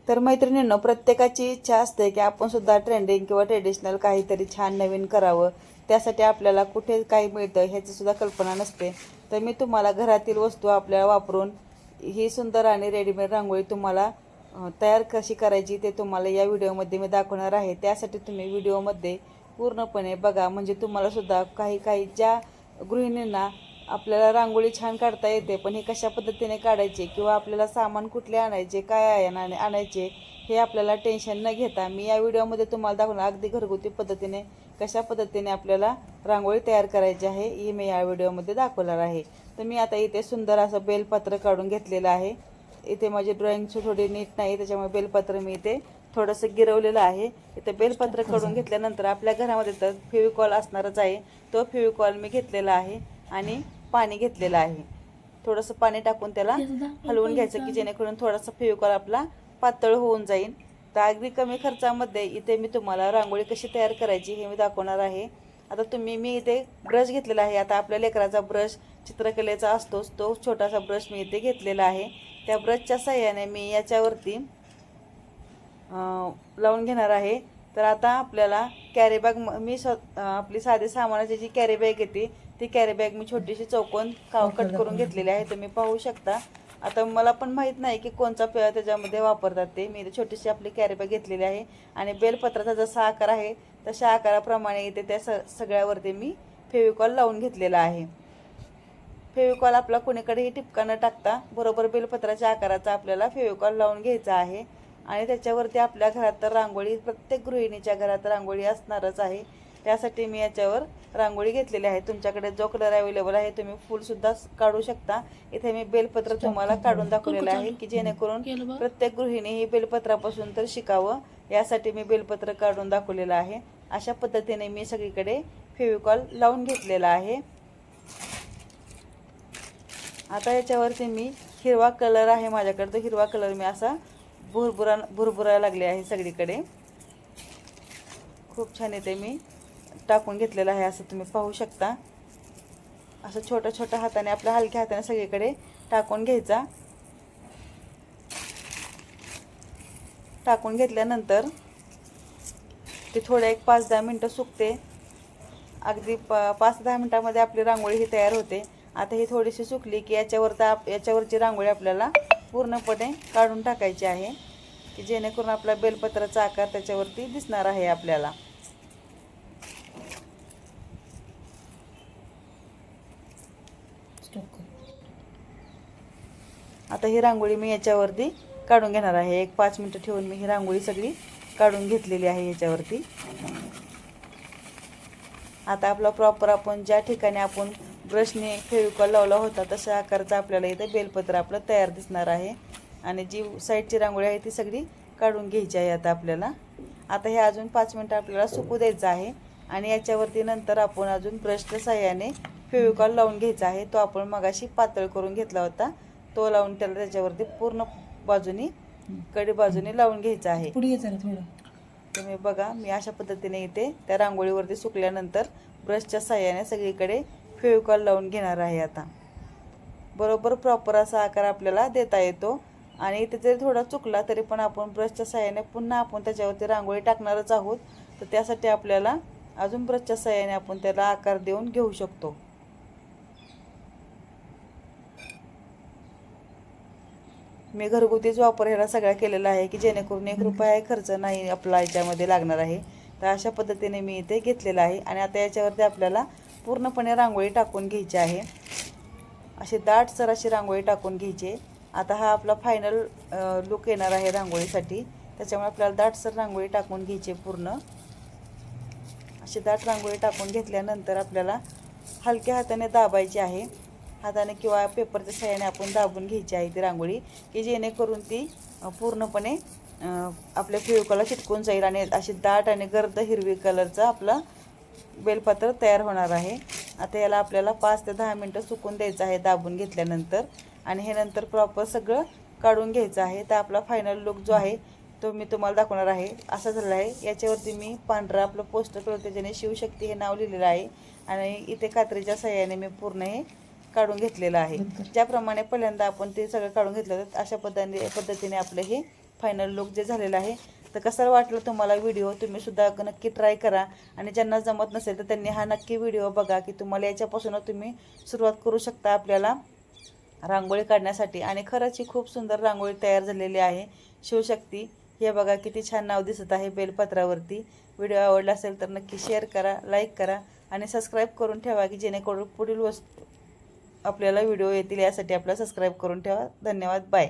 तर मैत्रिणींनो, प्रत्येकाची इच्छा असते की आपण सुद्धा ट्रेंडिंग किंवा ट्रेडिशनल काहीतरी छान नवीन करावं. त्यासाठी आपल्याला कुठे काय मिळतं ह्याची सुद्धा कल्पना नसते. तर मी तुम्हाला घरातील वस्तू आपल्याला वापरून ही सुंदर आणि रेडीमेड रांगोळी तुम्हाला तयार कशी करायची ते तुम्हाला या व्हिडिओमध्ये मी दाखवणार आहे. त्यासाठी तुम्ही व्हिडिओमध्ये पूर्णपणे बघा, म्हणजे तुम्हाला सुद्धा काही काही ज्या गृहिणींना आपल्याला रांगोळी छान काढता येते, पण हे कशा पद्धतीने काढायचे किंवा आपल्याला सामान कुठले आणायचे, काय आहे आणायचे, हे आपल्याला टेन्शन न घेता मी या व्हिडिओमध्ये तुम्हाला दाखवणार अगदी घरगुती पद्धतीने कशा पद्धतीने आपल्याला रांगोळी तयार करायची आहे हे मी या व्हिडिओमध्ये दाखवणार आहे. तर मी आता इथे सुंदर असं बेलपत्र काढून घेतलेलं आहे. इथे माझी ड्रॉइंग थोडी नीट नाही, त्याच्यामुळे बेलपत्र मी इथे थोडंसं गिरवलेलं आहे. इथे बेलपत्र काढून घेतल्यानंतर आपल्या घरामध्ये तर फेविकॉल असणारच आहे. तो फेविकॉल मी घेतलेला आहे आणि पाणी घेतलेलं आहे. थोडंसं पाणी टाकून त्याला हलवून घ्यायचं की जेणेकरून थोडासा फेविकॉल आपला पातळ होऊन जाईल. तर अगदी कमी खर्चामध्ये इथे मी तुम्हाला रांगोळी कशी तयार करायची हे मी दाखवणार आहे. आता मी इथे ब्रश घेतलेला आहे. आता आपल्या लेकराचा ब्रश चित्रकलेचा असतोच, तो छोटासा ब्रश मी इथे घेतलेला आहे. त्या ब्रशच्या साहाय्याने मी याच्यावरती लावून घेणार आहे. तर आता आपल्याला कॅरी बॅग मी आपली साधी सामानाची जी कॅरी बॅग येते ती कॅरी बॅग मी छोटीशी चौकोन कट करून घेतलेली आहे. तुम्ही पाहू शकता. आता मला पण माहीत नाही की कोणचा त्याच्यामध्ये वापरतात ते. मी छोटीशी आपली कॅरी बॅग घेतलेली आहे आणि बेलपत्राचा जसा आकार आहे तशा आकाराप्रमाणे इथे त्या सगळ्यावरती मी फेविकॉल लावून घेतलेला आहे. फेविकॉल आपला कोणीकडेही टिपका न टाकता बरोबर बेलपत्राच्या आकाराचा आपल्याला फेविकॉल लावून घ्यायचा आहे. आणि त्याच्यावरती आपल्या घरात तर रांगोळी, प्रत्येक गृहिणीच्या घरात रांगोळी असणारच आहे. त्यासाठी मी याच्यावर रांगोळी घेतलेली आहे. तुमच्याकडे जो कलर अवेलेबल आहे तुम्ही फुलसुद्धा काढू शकता. इथे मी बेलपत्र तुम्हाला काढून दाखवलेलं आहे की जेणेकरून प्रत्येक गृहिणी ही बेलपत्रापासून तर शिकावं, यासाठी मी बेलपत्र काढून दाखवलेलं आहे. अशा पद्धतीने मी सगळीकडे फेविकॉल लावून घेतलेला आहे. आता याच्यावरती मी हिरवा कलर आहे माझ्याकडे, तो हिरवा कलर मी असा भुरभुरायला लागले आहे सगळीकडे. खूप छान येते मी टाकून घेतलेलं आहे, असं तुम्ही पाहू शकता. असं छोट्या छोट्या हाताने, आपल्या हलक्या हाताने सगळीकडे टाकून घ्यायचा. टाकून घेतल्यानंतर ते थोडं एक 5-10 मिनटं सुकते. अगदी 5-10 मिनटामध्ये आपली रांगोळी ही तयार होते. आता ही थोडीशी सुकली की याच्यावरची रांगोळी आपल्याला पूर्णपणे काढून टाकायची आहे की जेणेकरून आपला बेलपत्राचा आकार त्याच्यावरती दिसणार आहे आपल्याला. आता ही रांगोळी मी याच्यावरती काढून घेणार आहे. एक 5 मिनटं ठेवून मी ही रांगोळी सगळी काढून घेतलेली आहे याच्यावरती. आता आपला प्रॉपर आपण ज्या ठिकाणी आपण ब्रशने फेविकॉल लावला होता तशा आकाराचा आपल्याला इथे बेलपत्र आपलं तयार दिसणार आहे. आणि जी साईडची रांगोळी आहे ती सगळी काढून घ्यायची आहे आता आपल्याला. आता हे अजून 5 मिनटं आपल्याला सुकू द्यायचं आहे. आणि याच्यावरती नंतर आपण अजून ब्रशच्या साहाय्याने फेविकॉल लावून घ्यायचा आहे. तो आपण मगाशी पातळ करून घेतला होता, तो लावून त्याच्यावरती पूर्ण बाजूनी, कडी बाजूने लावून घ्यायचा आहे. तुम्ही बघा, मी अशा पद्धतीने इथे त्या रांगोळीवरती सुकल्यानंतर ब्रशच्या साहाय्याने सगळीकडे फेविकॉल लावून घेणार आहे. आता बरोबर प्रॉपर असा आकार आपल्याला देता येतो. आणि इथे जरी थोडा चुकला तरी पण आपण ब्रशच्या साहाय्याने पुन्हा आपण त्याच्यावरती रांगोळी टाकणारच आहोत. तर त्यासाठी आपल्याला अजून ब्रशच्या साहाय्याने आपण त्याला आकार देऊन घेऊ शकतो. मी घरगुतीच वापर ह्याला सगळा केलेला आहे की जेणेकरून 1 रुपया खर्च नाही आपला याच्यामध्ये लागणार आहे. तर अशा पद्धतीने मी इथे घेतलेला आहे. आणि आता याच्यावरती आपल्याला पूर्णपणे रांगोळी टाकून घ्यायची आहे. अशी दाटसर अशी रांगोळी टाकून घ्यायची. आता हा आपला फायनल लुक येणार आहे रांगोळीसाठी, त्याच्यामुळे आपल्याला दाटसर रांगोळी टाकून घ्यायची. पूर्ण अशी दाट रांगोळी टाकून घेतल्यानंतर आपल्याला हलक्या हाताने दाबायची आहे. हाताने किंवा पेपरच्या साहाय्याने आपण दाबून घ्यायची आहे ती रांगोळी की जेणेकरून ती पूर्णपणे आपल्या फेविकॉलला चिटकून जाईल आणि अशी दाट आणि गर्द हिरवी कलरचा आपला बेलपत्र तयार होणार आहे. आता याला आपल्याला 5 ते 10 मिनटं सुकून द्यायचं आहे दाबून घेतल्यानंतर. आणि हे नंतर प्रॉपर सगळं काढून घ्यायचं आहे. तर आपला फायनल लुक जो आहे तो मी तुम्हाला दाखवणार आहे. असा झाला आहे. याच्यावरती मी पांढरा आपलं पोस्टर करून त्याच्याने शिवशक्ती हे नाव लिहिलेलं आहे. आणि इथे कात्रीच्या साहाय्याने मी पूर्ण हे काढून घेतलेलं आहे. ज्याप्रमाणे पहिल्यांदा आपण ते सगळं काढून घेतलं होतं अशा पद्धतीने आपलं हे फायनल लुक जे झालेला आहे. तर कसं वाटलं तुम्हाला व्हिडिओ, तुम्ही सुद्धा नक्की ट्राय करा. आणि ज्यांना जमत नसेल तर त्यांनी हा नक्की व्हिडिओ बघा, की तुम्हाला याच्यापासूनच तुम्ही सुरुवात करू शकता आपल्याला रांगोळी काढण्यासाठी. आणि खरंच ही खूप सुंदर रांगोळी तयार झालेली आहे. शिवशक्ती, हे बघा किती छान नाव दिसत आहे बेलपत्रावरती. व्हिडिओ आवडला असेल तर नक्की शेअर करा, लाईक करा आणि सबस्क्राईब करून ठेवा, की जेणेकरून पुढील वस्तू आपल्याला व्हिडिओ येतील यासाठी आपल्याला सबस्क्राईब करून ठेवा. धन्यवाद. बाय.